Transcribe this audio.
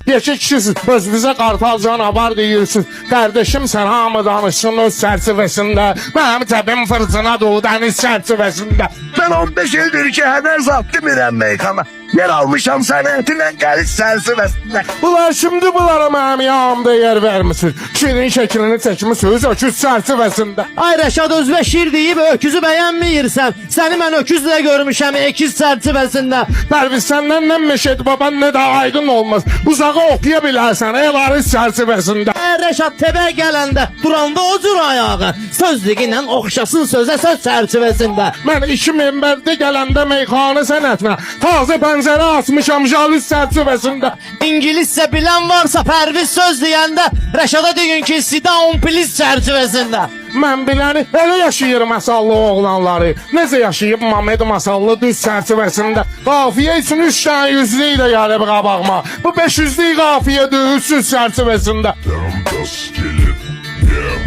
Yekə kişisiz, özünüzə qartal canavar deyirsiniz. Qardeşim sən hamı danışsın öz çərçivəsində. Mənim təbim fırtına doğu dəniz çərçivəsində. Ben 15 ildir ki həber zaptım İrem meykana. Yer almışam sənətinlə gəliş çərçivəsində. Bunlar şimdi bunlara mənim yanımda yer vermişsiniz. Şirin şəklini çəkmişsiniz öküz çərçivəsində. Ay Rəşad özbə şir deyib öküzü bəyənməyirsən. Səni mən öküzlə görmüşəm ekiz çərçivəsində. Pərviz səndən nə Meşet baban nə də aydın olmaz. Uzağa oxuya bilərsən evariz çərçivəsində. Ay Rəşad təbə gələndə duranda o cür ayağı. Sözlüyünlə oxşasın sözə söz çərçivəsində. Mən 2 minbərdə gələndə meyxana sənətinə taze pəncərə açmışam jalüz çərçivəsində. İngiliscə bilən varsa Pərviz söz deyəndə Rəşada deyin ki sit down please çərçivəsində. Mən biləni elə yaşayır masallı oğlanları. Necə yaşayıb Mamed masallı düz çərçivəsində. Qafiyə üçün 3 dənə yüzlük də gəlib qabağıma. Bu 500'lük qafiyə düz çərçivəsində. Damn the skillet, yeah.